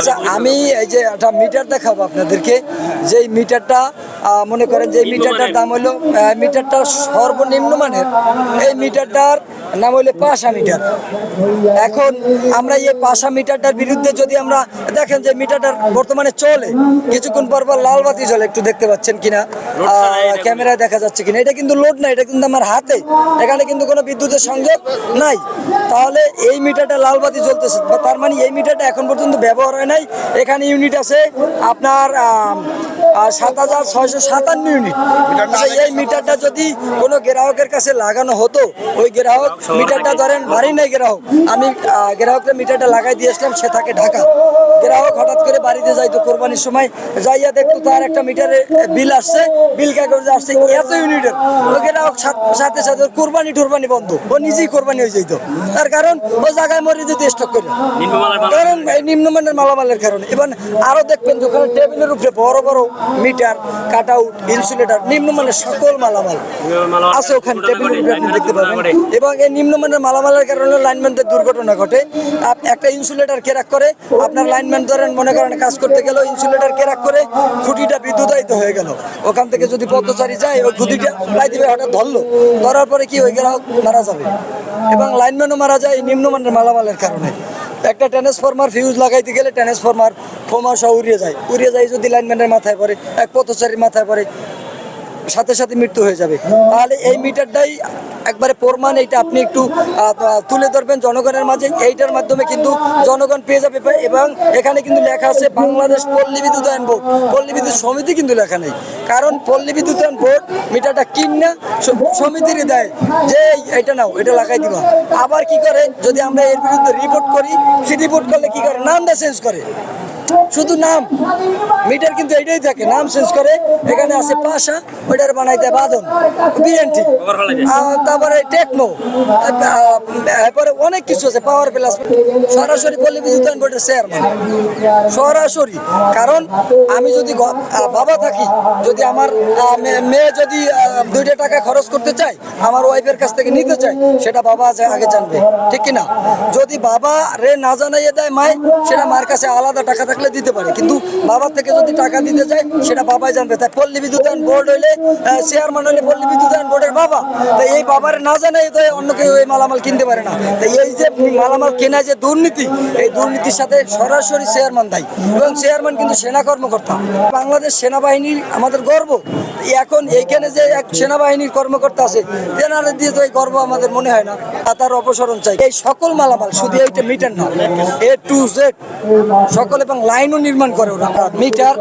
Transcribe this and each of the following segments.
আচ্ছা, আমি এই যে একটা মিটার দেখাবো আপনাদেরকে, যেই মিটারটা মনে করেন যে মিটারটার দাম হলো মিটারটা সর্বনিম্ন মানের। এই মিটারটার নাম হলো পাশা মিটার। এখন আমরা এই পাশা মিটারটার বিরুদ্ধে যদি আমরা দেখেন যে মিটারটার বর্তমানে চলে, কিছুক্ষণ পর পর লাল বাতি জ্বলে, একটু দেখতে পাচ্ছেন কিনা, ক্যামেরায় দেখা যাচ্ছে কিনা, এটা কিন্তু লোড না, এটা কিন্তু আমার হাতে, এখানে কিন্তু কোনো বিদ্যুতের সংযোগ নাই। তাহলে এই মিটারটা লাল বাতি জ্বলতেছে, তার মানে এই মিটারটা এখন পর্যন্ত ব্যবহার হয় নাই। এখানে ইউনিট আছে আপনার 7657 ইউনিট। এই মিটারটা যদি কোনো গ্রাহকের কাছে লাগানো হতো, ওই গ্রাহক মিটারটা ধরেন বাড়ি নেই গ্রাহক, আমি গ্রাহকের মিটারটা লাগাই দিয়ে আসলাম, সে থাকে ঢাকা। গ্রাহক হঠাৎ করে বাড়িতে যাইতো কোরবানির সময়, যাইয়া দেখতো তার একটা মিটারে বিল আসছে, বিল কাগজে আসছে এত ইউনিটের। ওই গ্রাহক সাথে সাথে কোরবানি টোরবানি বন্ধ, ও নিজেই কোরবানি হয়ে যেত। তার কারণ ও জায়গায় মরে যেত স্টক করে, কারণ এই নিম্নমানের মালামালের কারণে। এবং আরো দেখবেন যেখানে টেবিলের উপরে বড় বড় মিটার, কাট আউট, ইনসুলেটার, নিম্নমানের সকল মালামাল আছে ওখানে টেবিলের উপরে আপনি দেখতে পাবেন। এবং এই নিম্নমানের মালামালের কারণে লাইনম্যানদের দুর্ঘটনা ঘটে। একটা ইনসুলেটার কেরাক করে, আপনার লাইনম্যান ধরেন মনে করেন কাজ করতে গেল, ইনসুলেটার কেরাক করে খুঁটিটা বিদ্যুতায়িত হয়ে গেল, ওখান থেকে যদি পথচারী যায় ওই খুঁটিটা লাই দিবে, হঠাৎ ধরলো, ধরার পরে কি হয়ে গেল, মারা যাবে। এবং লাইনম্যানও মারা যায় এই নিম্নমানের মালামালের কারণে। একটা ট্রান্সফরমার ফিউজ লাগাইতে গেলে ট্রান্সফরমার ফোমা সহ উড়িয়ে যায় যদি লাইনম্যানের মাথায় পড়ে, এক পথচারীর মাথায় পড়ে, সাথে সাথে মৃত্যু হয়ে যাবে। তাহলে এই মিটারটাই একবারে প্রমাণ, এইটা আপনি একটু তুলে ধরবেন জনগণের মাঝে, এইটার মাধ্যমে কিন্তু জনগণ পেয়ে যাবে। এবং এখানে কিন্তু লেখা আছে বাংলাদেশ পল্লী বিদ্যুতায়ন বোর্ড, পল্লী বিদ্যুৎ সমিতি কিন্তু লেখা নেই। কারণ পল্লী বিদ্যুতায়ন বোর্ড মিটারটা কিনা সমিতিরই দেয় যে এটা নাও, এটা লাগাই দিবা। আবার কি করে, যদি আমরা এর বিরুদ্ধে রিপোর্ট করি, সে রিপোর্ট করলে কি করে, নামটা চেঞ্জ করে, শুধু নাম, মিটার কিন্তু এটাই থাকে, নাম চেঞ্জ করে। এখানে আছে পাশা, ওইটার বানাইতে বাদন, বিএনটি, তারপরে টেকনো, তারপরে অনেক কিছু আছে, পাওয়ার প্লাস। সরাসরি পল্লী বিদ্যুতায়ন বোর্ডের চেয়ারম্যান, সরাসরি। কারণ আমি যদি বাবা থাকি, যদি আমার মেয়ে যদি 2টা টাকা খরচ করতে চায়, আমার ওয়াইফের কাছ থেকে নিতে চায়, সেটা বাবা আগে জানবে, ঠিক কিনা? যদি বাবা রে না জানাইয়ে দেয় মায়, সেটা মার কাছে আলাদা টাকা থাকলে দিতে পারে, কিন্তু বাবার থেকে যদি টাকা দিতে যায় সেটা বাবাই জানবে। তাই পল্লী বিদ্যুতায়ন বোর্ড হইলে চেয়ারম্যান হইলে পল্লী বিদ্যুতায়ন বোর্ডের বাবা, তাই এই বাবার না জানাই তো অন্য কেউ এই মালামাল কিনতে পারে না। তাই এই যে মালামাল কেনা যে দুর্নীতি, এই দুর্নীতির সাথে সরাসরি চেয়ারম্যান দায়ী। এবং চেয়ারম্যান কিন্তু সেনা কর্মকর্তা, বাংলাদেশ সেনাবাহিনীর আমাদের গর্ব। এখন এইখানে যে এক সেনাবাহিনীর কর্মকর্তা আছে, তেনারা দিয়ে তো এই গর্ব আমাদের মনে হয় না। তার অপসারণ চাই। এই সকল মালামাল, শুধু এইটা মিটার না, A to Z সকল, এবং লাইনও নির্মাণ করে ওরা। Meter,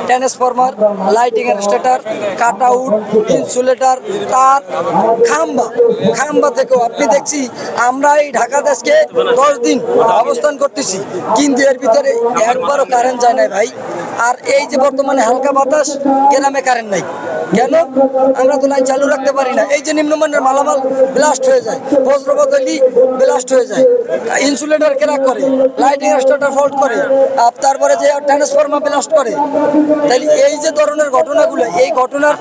transformer, lighting starter, cut out, insulator, তার, খাম্বা থেকেও আপনি দেখছি আমরা এই ঢাকা দেশকে 10 দিন অবস্থান করতেছি, কিন্তু এর ভিতরে একবারও কারেন্ট যায় নাই ভাই। আর এই যে বর্তমানে হালকা বাতাস, গ্রামে কারেন্ট নাই কেন? আমরা তো লাইন চালু রাখতে পারি না। এই যে নিম্নমানের মালামাল ব্লাস্ট হয়ে যায়, বজ্রপাত হইলে ব্লাস্ট হয়ে যায়, ইনসুলেটর ক্র্যাক করে, লাইটিং স্টার্টার ফল্ট করে, তারপরে যে ট্রান্সফরমার ব্লাস্ট করে। তাই এই যে ধরনের ঘটনাগুলো, এই ঘটনার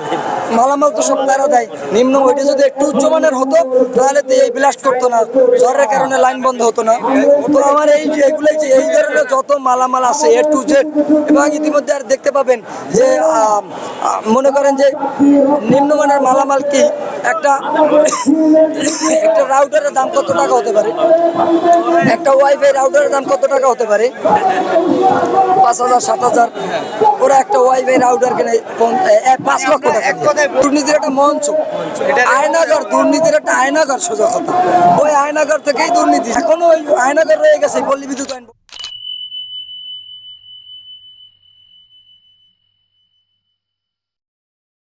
মালামাল তো সব তারা দেয় নিম্ন। ওইটা যদি একটু উচ্চমানের হতো তাহলে তো এই ব্লাস্ট করতো না, ঝড়ের কারণে লাইন বন্ধ হতো না। তো আমার এগুলোই যে এই ধরনের যত মালামাল আছে A to Z, এবং ইতিমধ্যে আর দেখতে পাবেন যে মনে করেন যে নিম্নমানের মালামাল কি, একটা রাউটারের দাম কত টাকা হতে পারে, একটা ওয়াইফাই রাউটারের দাম কত টাকা হতে পারে, 5,000 7,000। ওরা একটা ওয়াইফাই রাউটার কিনে 5 লক্ষ টাকা। দুর্নীতির একটা মঞ্চ, আয়নাগর, দুর্নীতির একটা আয়নাগর, সোজা কথা। ওই আয়নাগর থেকেই দুর্নীতি, এখনো ওই আয়নাগর রয়ে গেছে পল্লী বিদ্যুৎ আইন।